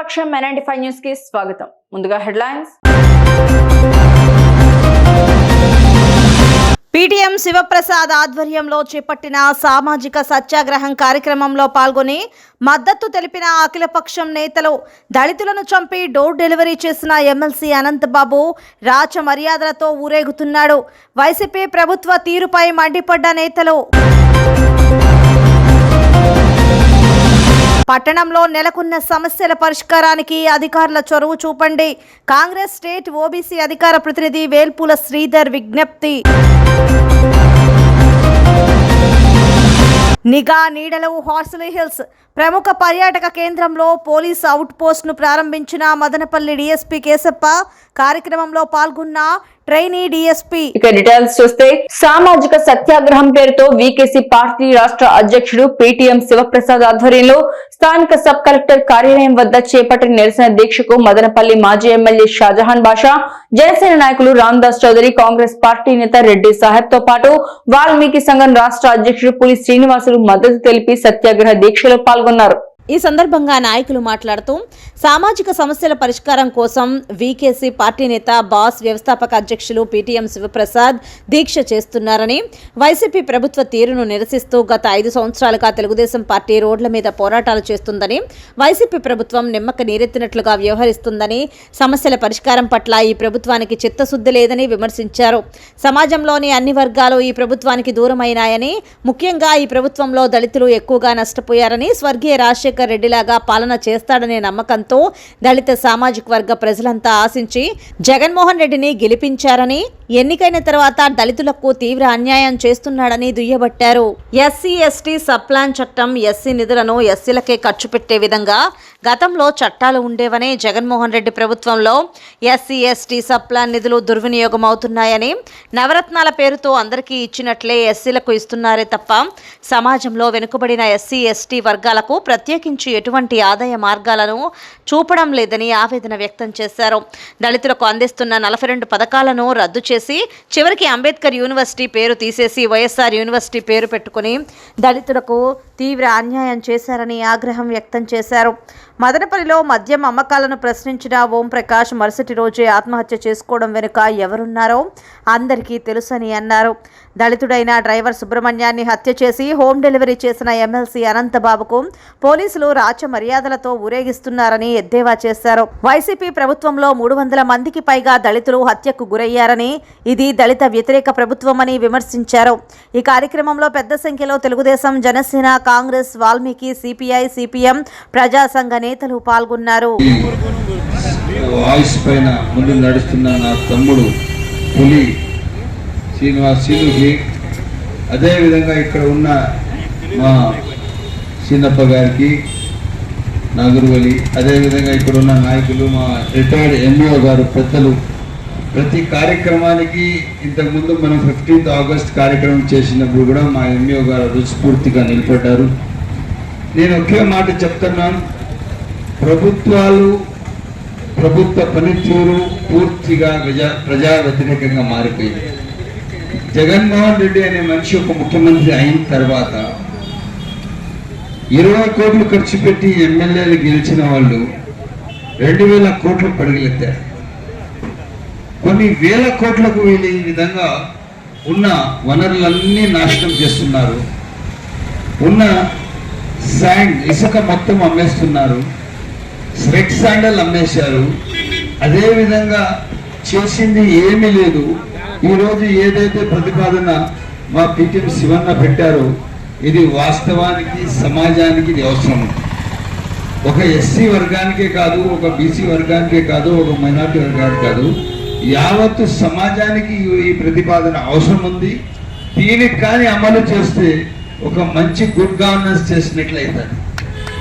ప్రతిపక్షం M95 news కి స్వాగతం. ముందుగా హెడ్లైన్స్. పీటీఎం శివప్రసాద్ ఆధ్వర్యంలో చేపట్టిన సామాజిక సత్యాగ్రహం కార్యక్రమంలో పాల్గొని మద్దతు తెలిపిన అఖిలపక్షం నేతలు, దళితులను చంపి డోర్ డెలివరీ చేసిన ఎమ్మెల్సీ అనంతబాబు రాచ మర్యాదలతో ఊరేగుతున్నాడు. వైసీపీ ప్రభుత్వ తీరుపై మండిపడ్డ నేతలు. పట్టణంలో నెలకొన్న సమస్యల పరిష్కారానికి అధికారుల చొరవ చూపండి. కాంగ్రెస్ స్టేట్ ఓబీసీ అధికార ప్రతినిధి వేల్పుల శ్రీధర్ విజ్ఞప్తి. నిఘా నీడలు హార్సిలీ హిల్స్ ప్రముఖ పర్యాటక కేంద్రంలో పోలీస్ అవుట్ పోస్ట్ ను ప్రారంభించిన మదనపల్లి డీఎస్పీ కేశప్ప కార్యక్రమంలో పాల్గొన్న ట్రైనీ డీఎస్పీ. ఇక డీటెయిల్స్ చూస్తే, సామాజిక సత్యాగ్రహం పేరుతో వీకేసీ పార్టీ రాష్ట్ర అధ్యక్షుడు పీటీఎం శివప్రసాద్ ఆధ్వర్యంలో స్థానిక సబ్ కలెక్టర్ కార్యాలయం వద్ద చేపట్టిన నిరసన దీక్షకు మదనపల్లి మాజీ ఎమ్మెల్యే షాజహాన్ బాషా, జనసేన నాయకులు రామదాస్ చౌదరి, కాంగ్రెస్ పార్టీ నేత రెడ్డి సాహెబ్ తో పాటు వాల్మీకి సంఘం రాష్ట్ర అధ్యక్షుడు పులి శ్రీనివాసులు మద్దతు తెలిపి సత్యాగ్రహ దీక్షలో పాల్గొన్నారు. ఈ సందర్భంగా నాయకులు మాట్లాడుతూ సామాజిక సమస్యల పరిష్కారం కోసం వీకేసీ పార్టీ నేత బాస్ వ్యవస్థాపక అధ్యక్షులు పీటీఎం శివప్రసాద్ దీక్ష చేస్తున్నారని, వైసీపీ ప్రభుత్వ తీరును నిరసిస్తూ గత 5 సంవత్సరాలుగా తెలుగుదేశం పార్టీ రోడ్ల మీద పోరాటాలు చేస్తుందని, వైసీపీ ప్రభుత్వం నిమ్మక నీరెత్తినట్లుగా వ్యవహరిస్తుందని, సమస్యల పరిష్కారం పట్ల ఈ ప్రభుత్వానికి చిత్తశుద్ధి లేదని విమర్శించారు. సమాజంలోని అన్ని వర్గాలు ఈ ప్రభుత్వానికి దూరమైనాయని, ముఖ్యంగా ఈ ప్రభుత్వంలో దళితులు ఎక్కువగా నష్టపోయారని, స్వర్గీయ రాజశేఖర్ రెడ్డిలాగా పాలన చేస్తాడనే నమ్మకంతో దళిత సామాజిక వర్గ ప్రజలంతా ఆశించి జగన్మోహన్ రెడ్డిని గెలిపించారని, ఎన్నికైన తర్వాత దళితులకు తీవ్ర అన్యాయం చేస్తున్నాడని దుయ్యబట్టారు. ఎస్సీ ఎస్టీ సబ్ ప్లాన్ చట్టం ఎస్సీ నిధులను ఎస్సీలకే ఖర్చు పెట్టే విధంగా గతంలో చట్టాలు ఉండేవని, జగన్మోహన్ రెడ్డి ప్రభుత్వంలో ఎస్సీ ఎస్టీ సబ్ ప్లాన్ నిధులు దుర్వినియోగం అవుతున్నాయని, నవరత్నాల పేరుతో అందరికీ ఇచ్చినట్లే ఎస్సీలకు ఇస్తున్నారే తప్ప సమాజంలో వెనుకబడిన ఎస్సీ ఎస్టీ వర్గాలకు ప్రత్యేకించి ఎటువంటి ఆదాయ మార్గాలను చూపడం లేదని ఆవేదన వ్యక్తం చేశారు. దళితులకు అందిస్తున్న 42 పథకాలను రద్దు చేసి చివరికి అంబేద్కర్ యూనివర్సిటీ పేరు తీసేసి వైఎస్ఆర్ యూనివర్సిటీ పేరు పెట్టుకుని దళితులకు తీవ్ర అన్యాయం చేశారని ఆగ్రహం వ్యక్తం చేశారు. మదనపల్లిలో మద్యం అమ్మకాలను ప్రశ్నించిన ఓంప్రకాష్ మరుసటి రోజే ఆత్మహత్య చేసుకోవడం వెనుక ఎవరున్నారో అందరికీ తెలుసని అన్నారు. దళితుడైన డ్రైవర్ సుబ్రహ్మణ్యాన్ని హత్య చేసి హోమ్ డెలివరీ చేసిన ఎమ్మెల్సీ అనంతబాబుకు పోలీసులు రాచ మర్యాదలతో ఊరేగిస్తున్నారని ఎద్దేవా చేశారు. వైసీపీ ప్రభుత్వంలో 300 మందికి పైగా దళితులు హత్యకు గురయ్యారని, ఇది దళిత వ్యతిరేక ప్రభుత్వమని విమర్శించారు. ఈ కార్యక్రమంలో పెద్ద సంఖ్యలో తెలుగుదేశం, జనసేన, కాంగ్రెస్, వాల్మీకి, సిపిఐ, సిపిఎం, ప్రజా సంఘ నేతలు పాల్గొన్నారు. వాయిస్ పైన ముందు నడుస్తున్న నా తమ్ముడు పులి శ్రీనివాసులకి, అదేవిధంగా ఇక్కడ ఉన్న మా చిన్నప్ప గారికి, నాగురువలి, అదేవిధంగా ఇక్కడ ఉన్న నాయకులు, మా రిటైర్డ్ ఎంఈఓ గారు, పెద్దలు, ప్రతి కార్యక్రమానికి ఇంతకుముందు మనం 15th ఆగస్ట్ కార్యక్రమం చేసినప్పుడు కూడా మా ఎంఈఓ గారు రుచిపూర్తిగా నిలబడ్డారు. నేను ఒకే మాట చెప్తున్నాను, ప్రభుత్వ పనితీరు పూర్తిగా ప్రజా వ్యతిరేకంగా మారిపోయింది. జగన్మోహన్ రెడ్డి అనే మనిషి ఒక ముఖ్యమంత్రి అయిన తర్వాత 20 కోట్లు ఖర్చు పెట్టి ఎమ్మెల్యేలు గెలిచిన వాళ్ళు 2000 కోట్లు పడగలెత్తారు. కొన్ని వేల కోట్లకు వీళ్ళు ఈ విధంగా ఉన్న వనరులన్నీ నాశనం చేస్తున్నారు. ఉన్న శాండ్, ఇసుక మొత్తం అమ్మేస్తున్నారు. రెడ్ శాండల్ అమ్మేశారు. అదేవిధంగా చేసింది ఏమీ లేదు. ఈరోజు ఏదైతే ప్రతిపాదన మా పీటీఎం శివన్న పెట్టారో ఇది వాస్తవానికి సమాజానికి ఇది అవసరం. ఒక ఎస్సీ వర్గానికే కాదు, ఒక బీసీ వర్గానికే కాదు, ఒక మైనార్టీ వర్గానికి కాదు, యావత్తు సమాజానికి ఈ ప్రతిపాదన అవసరం ఉంది. దీనికి కానీ అమలు చేస్తే ఒక మంచి గుడ్ గవర్నెన్స్ చేసినట్లయితే.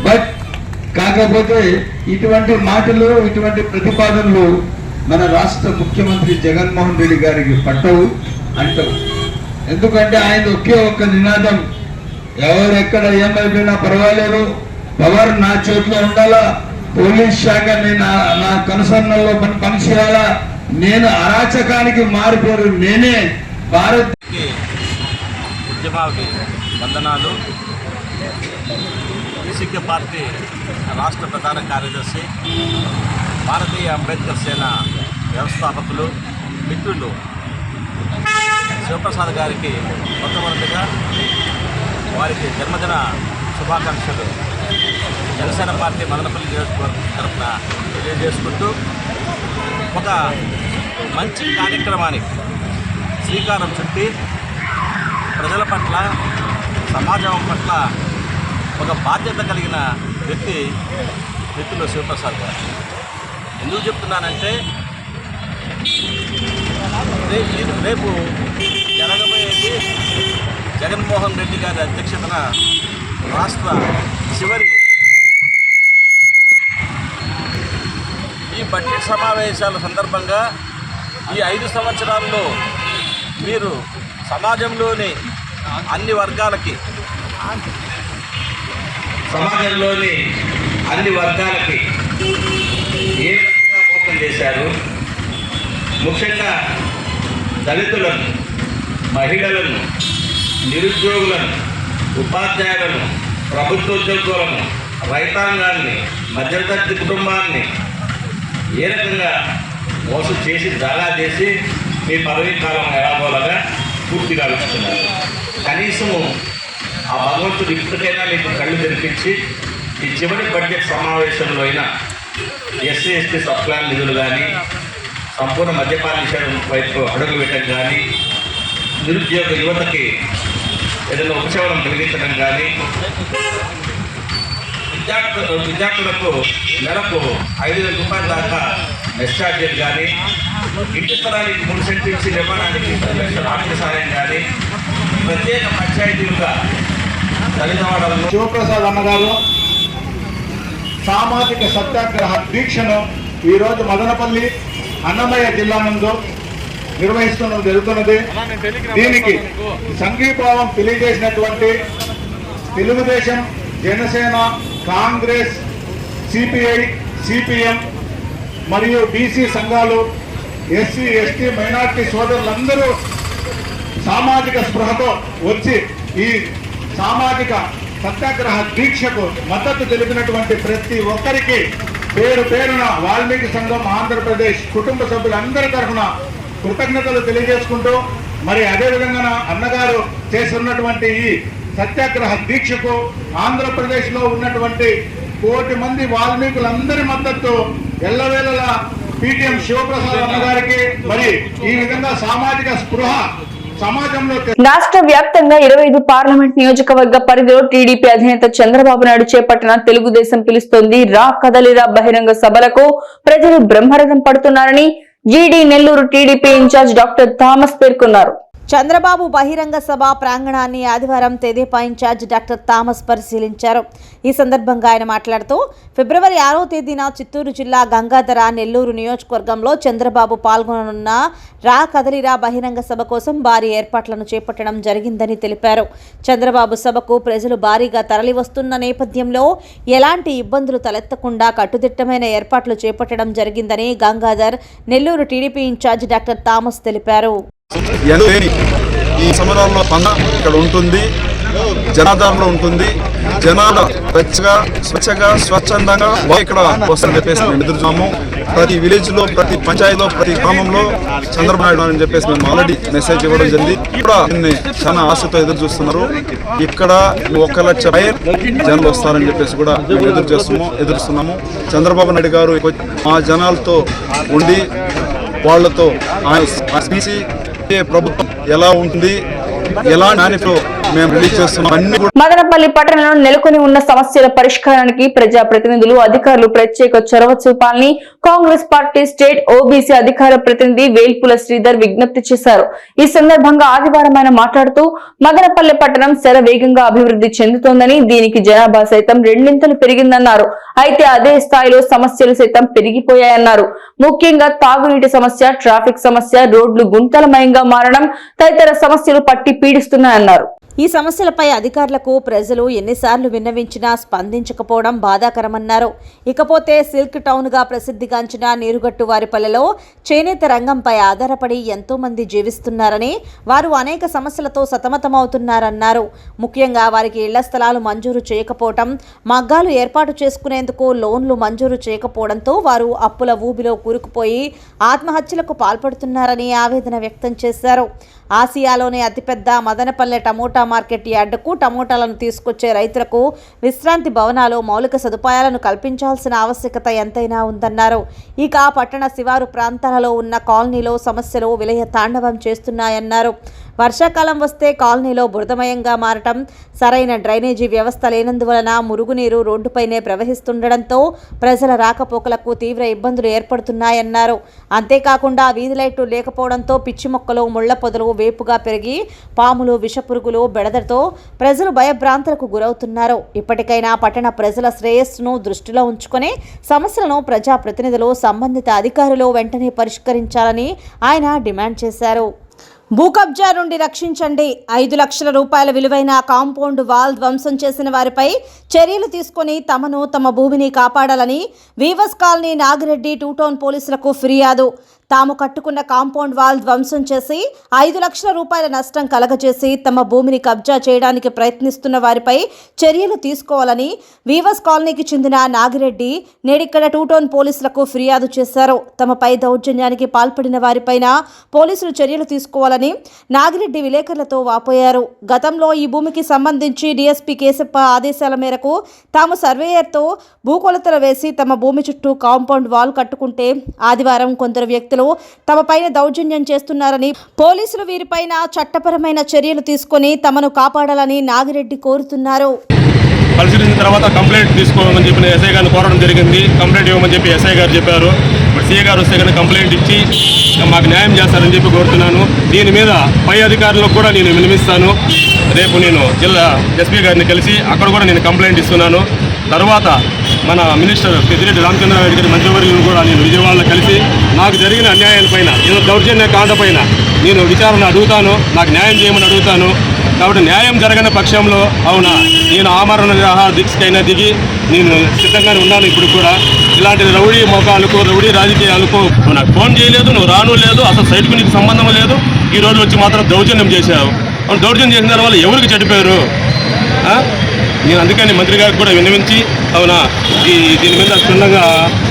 బట్ కాకపోతే ఇటువంటి మాటలు, ఇటువంటి ప్రతిపాదనలు మన రాష్ట్ర ముఖ్యమంత్రి జగన్మోహన్ రెడ్డి గారికి పట్టవు అంటావు. ఎందుకంటే ఆయన ఒక్క నినాదం, ఎవరెక్కడ ఏమైపోయినా పర్వాలేదు, పవర్ నా చేతిలో ఉండాలా, పోలీస్ శాఖ నా కనుసన్నల్లో పని చేయాలా, నేను అరాచకానికి మారిపోరు, నేనే భారత్ వందనాలు. వీసీకే పార్టీ రాష్ట్ర ప్రధాన కార్యదర్శి, భారతీయ అంబేద్కర్ సేన వ్యవస్థాపకులు, మిత్రులు శివప్రసాద్ గారికి మొట్టమొదటిగా వారికి జన్మదిన శుభాకాంక్షలు జనసేన పార్టీ మదనపల్లి నియోజకవర్గం తరఫున తెలియజేసుకుంటూ, ఒక మంచి కార్యక్రమానికి శ్రీకారం చుట్టి ప్రజల పట్ల, సమాజం పట్ల ఒక బాధ్యత కలిగిన వ్యక్తి మిత్రులు శివప్రసాద్ గారు. ఎందుకు చెప్తున్నానంటే, రేపు జరగబోయేది జగన్మోహన్ రెడ్డి గారి అధ్యక్షతన రాష్ట్ర చివరి ఈ బడ్జెట్ సమావేశాల సందర్భంగా ఈ 5 సంవత్సరాల్లో మీరు సమాజంలోని అన్ని వర్గాలకి ఏ విధంగా మోసం చేశారు, ముఖ్యంగా దళితులను, మహిళలను, నిరుద్యోగులను, ఉపాధ్యాయులను, ప్రభుత్వ ఉద్యోగులను, రైతాంగాన్ని, మధ్యతరగతి కుటుంబాన్ని ఏ రకంగా మోసం చేసి దాగా చేసి మీ పదవీ కాలం ఎలాగోలాగా పూర్తిగా అలుస్తున్నారు. కనీసము ఆ భగవంతుడు ఇప్పటికైనా మీకు కళ్ళు తెరిపించి ఈ చివరి బడ్జెట్ సమావేశంలో అయినా ఎస్సీ ఎస్టీ సబ్ప్లాన్ నిధులు కానీ, సంపూర్ణ మద్యపాన నిషేధం వైపు అడుగులు పెట్టడం కానీ, నిరుద్యోగ యువతకి ఏదైనా ఉపశమనం కలిగించడం కానీ, విద్యార్థులకు నెలకు 5,000 రూపాయల దాకా మెస్ ఛార్జీలు కానీ, ఇంటి స్థలానికి 3 సెంట్లు ఇచ్చి నిర్మాణానికి 10 లక్షల ఆర్థిక సహాయం కానీ, ప్రత్యేక పంచాయతీలుగా దళితవాడలను శివప్రసాద్ అన్నగారు సామాజిక సత్యాగ్రహ దీక్షను ఈరోజు మదనపల్లి అన్నమయ్య జిల్లా నందు జరుగుతున్నది. దీనికి సంఘీభావం తెలియజేసినటువంటి తెలుగుదేశం, జనసేన, కాంగ్రెస్, సిపిఐ, సిపిఎం మరియు బీసీ సంఘాలు, ఎస్సీ ఎస్టీ మైనార్టీ సోదరులందరూ సామాజిక స్పృహతో వచ్చి ఈ సామాజిక సత్యాగ్రహ దీక్షకు మద్దతు తెలిపినటువంటి ప్రతి ఒక్కరికి పేరు పేరున వాల్మీకి సంఘం ఆంధ్రప్రదేశ్ కుటుంబ సభ్యులందరి తరఫున కృతజ్ఞతలు తెలియజేసుకుంటూ, మరి అదేవిధంగా అన్నగారు చేస్తున్నటువంటి ఈ సత్యాగ్రహ దీక్షకు ఆంధ్రప్రదేశ్లో ఉన్నటువంటి 1 కోటి మంది వాల్మీకులందరి మద్దతు ఎల్లవేళలా పీటీఎం శివప్రసాద్ అన్నగారికి, మరి ఈ విధంగా సామాజిక స్పృహ సమాజంలో రాష్ట్ర వ్యాప్తంగా 25 పార్లమెంట్ నియోజకవర్గ పరిధిలో టీడీపీ అధినేత చంద్రబాబు నాయుడు చేపట్టిన తెలుగుదేశం పిలుస్తోంది రా కదలిరా బహిరంగ సభలకు ప్రజలు బ్రహ్మరథం పడుతున్నారని GD Nellore TDP incharge doctor Thomas పేర్కొన్నారు. చంద్రబాబు బహిరంగ సభ ప్రాంగణాన్ని ఆదివారం తెదేపా ఇన్ఛార్జ్ డాక్టర్ థామస్ పరిశీలించారు. ఈ సందర్భంగా ఆయన మాట్లాడుతూ, ఫిబ్రవరి 6వ తేదీన చిత్తూరు జిల్లా గంగాధర, నెల్లూరు నియోజకవర్గంలో చంద్రబాబు పాల్గొననున్న రా కదలిరా బహిరంగ సభ కోసం భారీ ఏర్పాట్లను చేపట్టడం జరిగిందని తెలిపారు. చంద్రబాబు సభకు ప్రజలు భారీగా తరలివస్తున్న నేపథ్యంలో ఎలాంటి ఇబ్బందులు తలెత్తకుండా కట్టుదిట్టమైన ఏర్పాట్లు చేపట్టడం జరిగిందని Gangadhar, Nellore TDP incharge doctor Thomas తెలిపారు. ఈ సమరంలో ఇక్కడ ఉంటుంది, జనాధారంలో ఉంటుంది. జనాలు స్వచ్ఛగా స్వచ్ఛందంగా ఇక్కడ వస్తారని చెప్పేసి మేము ఎదురుచున్నాము. ప్రతి విలేజ్ లో, ప్రతి పంచాయతీలో, ప్రతి గ్రామంలో చంద్రబాబు నాయుడు అని చెప్పేసి మేము ఆల్రెడీ మెసేజ్ ఇవ్వడం జరిగింది. కూడా చాలా ఆశతో ఎదురు చూస్తున్నారు. ఇక్కడ 1 లక్ష జనాలు వస్తారని చెప్పేసి కూడా మేము ఎదురుస్తున్నాము. చంద్రబాబు నాయుడు గారు మా జనాలతో ఉండి వాళ్లతో ప్రభుత్వం ఎలా ఉంటుంది, ఎలా మేము రిలీజ్ చేస్తున్నాం. మదనపల్లి పట్టణంలో నెలకొని ఉన్న సమస్యల పరిష్కారానికి ప్రజాప్రతినిధులు, అధికారులు ప్రత్యేక చొరవ చూపాలని కాంగ్రెస్ పార్టీ స్టేట్ ఓబీసీ అధికార ప్రతినిధి వేల్పుల శ్రీధర్ విజ్ఞప్తి చేశారు. ఈ సందర్భంగా ఆదివారం ఆయన మాట్లాడుతూ, మదనపల్లి పట్టణం శరవేగంగా అభివృద్ధి చెందుతోందని, దీనికి జనాభా సైతం 2 పెరిగిందన్నారు. అయితే అదే స్థాయిలో సమస్యలు సైతం పెరిగిపోయాయన్నారు. ముఖ్యంగా తాగునీటి సమస్య, ట్రాఫిక్ సమస్య, రోడ్లు గుంతలమయంగా మారడం తదితర సమస్యలు పట్టి పీడిస్తున్నాయన్నారు. ఈ సమస్యలపై అధికారులకు ప్రజలు ఎన్నిసార్లు విన్నవించినా స్పందించకపోవడం బాధాకరమన్నారు. ఇకపోతే సిల్క్ టౌన్గా ప్రసిద్ధిగాంచిన నీరుగట్టువారిపల్లెలో చేనేత రంగంపై ఆధారపడి ఎంతో మంది జీవిస్తున్నారని, వారు అనేక సమస్యలతో సతమతమవుతున్నారన్నారు. ముఖ్యంగా వారికి ఇళ్ల స్థలాలు మంజూరు చేయకపోవడం, మగ్గాలు ఏర్పాటు చేసుకునేందుకు లోన్లు మంజూరు చేయకపోవడంతో వారు అప్పుల ఊబిలో కూరుకుపోయి ఆత్మహత్యలకు పాల్పడుతున్నారని ఆవేదన వ్యక్తం చేశారు. ఆసియాలోనే అతిపెద్ద మదనపల్లె టమోటా మార్కెట్ యార్డుకు టమోటాలను తీసుకొచ్చే రైతులకు విశ్రాంతి భవనాలు, మౌలిక సదుపాయాలను కల్పించాల్సిన ఆవశ్యకత ఎంతైనా ఉందన్నారు. ఇక పట్టణ శివారు ప్రాంతాలలో ఉన్న కాలనీలో సమస్యలు విలయ తాండవం చేస్తున్నాయన్నారు. వర్షాకాలం వస్తే కాలనీలో బురదమయంగా మారటం, సరైన డ్రైనేజీ వ్యవస్థ లేనందువలన మురుగునీరు రోడ్డుపైనే ప్రవహిస్తుండటంతో ప్రజల రాకపోకలకు తీవ్ర ఇబ్బందులు ఏర్పడుతున్నాయన్నారు. అంతేకాకుండా వీధి లైట్లు లేకపోవడంతో పిచ్చి మొక్కలు, ముళ్ల పొదలు వేపుగా పెరిగి పాములు, విషపురుగులు బెడదతో ప్రజలు భయభ్రాంతులకు గురవుతున్నారు. ఇప్పటికైనా పట్టణ ప్రజల శ్రేయస్సును దృష్టిలో ఉంచుకొని సమస్యలను ప్రజాప్రతినిధులు, సంబంధిత అధికారులు వెంటనే పరిష్కరించాలని ఆయన డిమాండ్ చేశారు. భూ కబ్జా నుండి రక్షించండి. 5 లక్షల రూపాయల విలువైన కాంపౌండ్ వాల్ ధ్వంసం చేసిన వారిపై చర్యలు తీసుకుని తమను, తమ భూమిని కాపాడాలని వీవర్స్ కాలనీ నాగిరెడ్డి 2 టౌన్ పోలీసులకు ఫిర్యాదు. తాము కట్టుకున్న కాంపౌండ్ వాల్ ధ్వంసం చేసి 5 లక్షల రూపాయల నష్టం కలగజేసి తమ భూమిని కబ్జా చేయడానికి ప్రయత్నిస్తున్న వారిపై చర్యలు తీసుకోవాలని వీవర్స్ కాలనీకి చెందిన నాగిరెడ్డి నేడిక్కడ 2 టౌన్ పోలీసులకు ఫిర్యాదు చేశారు. తమపై దౌర్జన్యానికి పాల్పడిన వారిపైన పోలీసులు చర్యలు తీసుకోవాలని నాగిరెడ్డి విలేకరులతో వాపోయారు. గతంలో ఈ భూమికి సంబంధించి డీఎస్పీ కేశప్ప ఆదేశాల మేరకు తాము సర్వేయర్తో భూకొలతలు వేసి తమ భూమి చుట్టూ కాంపౌండ్ వాల్ కట్టుకుంటే ఆదివారం కొందరు వ్యక్తులు తమపైన దౌర్జన్యం చేస్తున్నారని, పోలీసులు వీరిపైన చట్టపరమైన చర్యలు తీసుకొని తమను కాపాడాలని నాగిరెడ్డి కోరుతున్నారు. పరిశీలించిన తర్వాత కంప్లైంట్ తీసుకోమని చెప్పి ఎస్ఐ గారిని కోరడం జరిగింది. కంప్లైంట్ ఇవ్వమని చెప్పి ఎస్ఐ గారు చెప్పారు. ఇప్పుడు సీఏ గారు వస్తే కానీ కంప్లైంట్ ఇచ్చి మాకు న్యాయం చేస్తారని చెప్పి కోరుతున్నాను. దీని మీద పై అధికారులకు కూడా నేను వినిపిస్తాను. రేపు నేను జిల్లా ఎస్పీ గారిని కలిసి అక్కడ కూడా నేను కంప్లైంట్ ఇస్తున్నాను. తర్వాత మన మినిస్టర్ పెద్దిరెడ్డి రామచంద్రారెడ్డి గారి మంత్రివర్యులను కూడా నేను విజయవాడలో కలిసి నాకు జరిగిన అన్యాయాలపైన, ఏదో దౌర్జన్య కాండపైన నేను విచారణ అడుగుతాను, నాకు న్యాయం చేయమని అడుగుతాను. కాబట్టి న్యాయం జరగని పక్షంలో అవునా నేను ఆమరణ నిరాహార దీక్షకైనా దిగి నేను సిద్ధంగానే ఉన్నాను. ఇప్పుడు కూడా ఇలాంటి రౌడీ మోకాలకు, రౌడీ రాజకీయాలకు నాకు ఫోన్ చేయలేదు, నువ్వు రాను లేదు, అసలు సైట్కు నీకు సంబంధం లేదు. ఈ రోజు వచ్చి మాత్రం దౌర్జన్యం చేశావు. దౌర్జన్యం చేసిన తర్వాత ఎవరికి చెడిపోయారు? నేను అందుకని మంత్రి గారికి కూడా విన్నవించి అవునా దీని మీద క్షుణ్ణంగా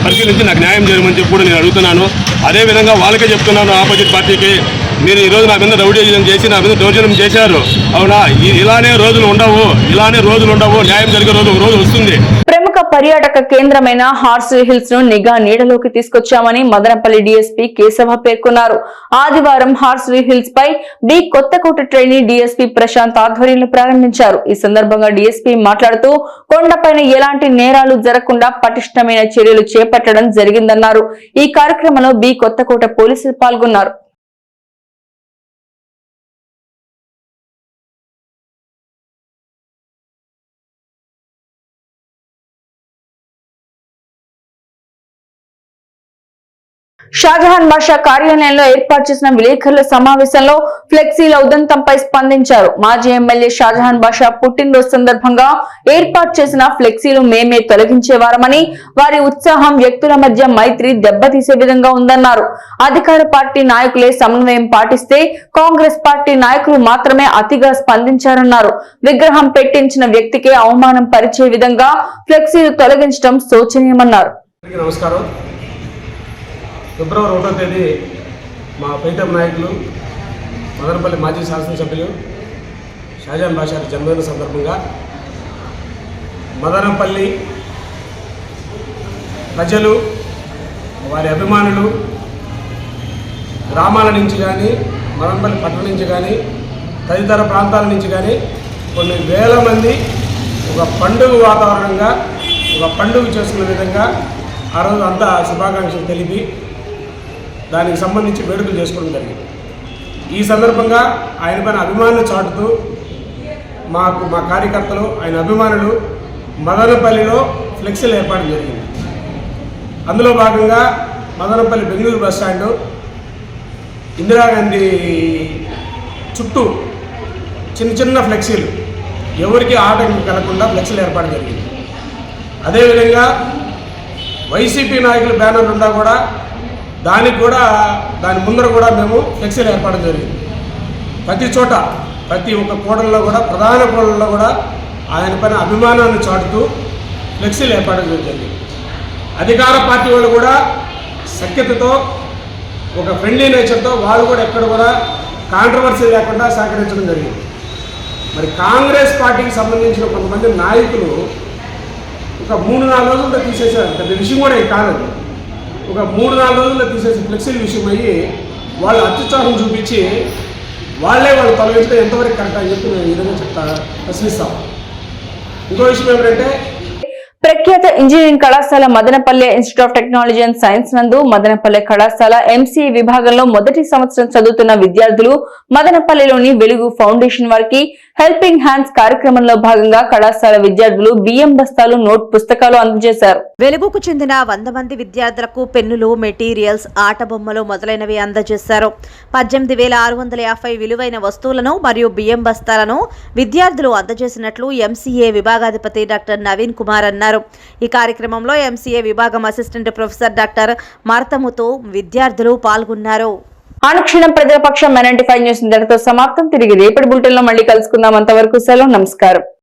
పరిశీలించి నాకు న్యాయం చేయమని చెప్పి కూడా నేను అడుగుతున్నాను. అదేవిధంగా వాళ్ళకే చెప్తున్నాను, ఆపోజిట్ పార్టీకి, మీరు ఈరోజు నా మీద రౌడీజం చేసి నా మీద దౌర్జన్యం చేశారు. అవునా ఇలానే రోజులు ఉండవు, న్యాయం జరిగే రోజు వస్తుంది. ప్రముఖ పర్యాటక కేంద్రమైన హార్స్లీ హిల్స్ ను నిఘా నీడలోకి తీసుకొచ్చామని మదనపల్లి డీఎస్పీ కేశవ పేర్కొన్నారు. ఆదివారం హార్స్లీ హిల్స్ పై B Kothakota trainee DSP Prashanth ఆధ్వర్యంలో ప్రారంభించారు. ఈ సందర్భంగా డీఎస్పీ మాట్లాడుతూ కొండపైన ఎలాంటి నేరాలు జరగకుండా పటిష్టమైన చర్యలు చేపట్టడం జరిగిందన్నారు. ఈ కార్యక్రమంలో బి కొత్తకోట పోలీసులు పాల్గొన్నారు. షాజహాన్ బాషా కార్యాలయంలో ఏర్పాటు చేసిన విలేకరుల సమావేశంలో ఫ్లెక్సీల ఉదంతంపై స్పందించారు. మాజీ ఎమ్మెల్యే షాజహాన్ బాషా పుట్టినరోజు సందర్భంగా ఏర్పాటు చేసిన ఫ్లెక్సీలు మేమే తొలగించేవారమని, వారి ఉత్సాహం వ్యక్తుల మధ్య మైత్రి దెబ్బతీసే విధంగా ఉందన్నారు. అధికార పార్టీ నాయకులే సమన్వయం పాటిస్తే కాంగ్రెస్ పార్టీ నాయకులు మాత్రమే అతిగా స్పందించారన్నారు. విగ్రహం పెట్టించిన వ్యక్తికి అవమానం పరిచే విధంగా ఫ్లెక్సీలు తొలగించడం శోచనీయమన్నారు. నమస్కారం. ఫిబ్రవరి 1వ తేదీ మా ప్రీతం నాయకులు మదనపల్లి మాజీ శాసనసభ్యులు షాజహాన్ బాషా జన్మదిన సందర్భంగా మదనపల్లి ప్రజలు, వారి అభిమానులు గ్రామాల నుంచి కానీ, మదనపల్లి పట్టణం నుంచి కానీ, తదితర ప్రాంతాల నుంచి కానీ కొన్ని వేల మంది ఒక పండుగ వాతావరణంగా, ఒక పండుగ చేసుకునే విధంగా ఆ రోజు అంతా శుభాకాంక్షలు తెలిపి దానికి సంబంధించి వేడుకలు చేసుకోవడం జరిగింది. ఈ సందర్భంగా ఆయన పైన అభిమానులు చాటుతూ మా కార్యకర్తలు, ఆయన అభిమానులు మదనపల్లిలో ఫ్లెక్సీలు ఏర్పాటు జరిగింది. అందులో భాగంగా మదనపల్లి బెంగళూరు బస్టాండు, ఇందిరాగాంధీ చుట్టూ చిన్న చిన్న ఫ్లెక్సీలు ఎవరికి ఆటంకం కలగకుండా ఫ్లెక్సీలు ఏర్పాటు జరిగింది. అదేవిధంగా వైసీపీ నాయకుల బ్యానర్లు ఉన్నా కూడా దాని ముందర కూడా మేము ఫ్లెక్సీలు ఏర్పాటు జరిగింది. ప్రతి చోట ప్రతి ఒక్క కూడల్లో కూడా ప్రధాన కూడల్లో కూడా ఆయన పైన అభిమానాన్ని చాటుతూ ఫ్లెక్సీలు ఏర్పాటు జరిగింది. అధికార పార్టీ వాళ్ళు కూడా సఖ్యతతో ఒక ఫ్రెండ్లీ నేచర్తో వాళ్ళు కూడా ఎక్కడ కూడా కాంట్రవర్సీ లేకుండా సహకరించడం జరిగింది. మరి కాంగ్రెస్ పార్టీకి సంబంధించిన కొంతమంది నాయకులు ఒక 3-4 రోజుల్లో తీసేసారు. పెద్ద విషయం కూడా కాదు. ఒక 3-4 రోజుల్లో తీసేసి ఫ్లెక్సీల విషయం అయ్యి వాళ్ళు అత్యుత్సాహం చూపించి వాళ్ళు తొలగించడం ఎంతవరకు కరెక్ట్ అని చెప్పి మేము ఈ విధంగా ప్రశ్నిస్తాం. ఇంకో విషయం ఏమిటంటే ప్రఖ్యాత ఇంజనీరింగ్ కళాశాల Madanapalle institute of technology and science నందు మదనపల్లె కళాశాల ఎంసీఏ విభాగంలో మొదటి సంవత్సరం చదువుతున్న విద్యార్థులు మదనపల్లెలోని వెలుగు ఫౌండేషన్ వారికి హెల్పింగ్ హ్యాండ్స్ కార్యక్రమంలో భాగంగా కళాశాల విద్యార్థులు బియ్యం బస్తాలు నోట్ పుస్తకాలు అందజేశారు. వెలుగుకు చెందిన 100 మంది విద్యార్థులకు పెన్నులు, మెటీరియల్స్, ఆట బొమ్మలు మొదలైనవి అందజేశారు. 18,650 విలువైన వస్తువులను మరియు బియ్యం బస్తాలను విద్యార్థులు అందజేసినట్లు ఎంసీఏ విభాగాధిపతి డాక్టర్ నవీన్ కుమార్ అన్నారు. ఈ కార్యక్రమంలో ఎంసీఏ విభాగం అసిస్టెంట్ ప్రొఫెసర్ డాక్టర్ మార్తముతో విద్యార్థులు పాల్గొన్నారు. అనుక్షణం ప్రజాపక్షం 95 న్యూస్ ఇంతటితో సమాప్తం. తిరిగి రేపటి బులెటిన్ లో మళ్ళీ కలుసుకుందాం. అంతవరకు సెలవు. నమస్కారం.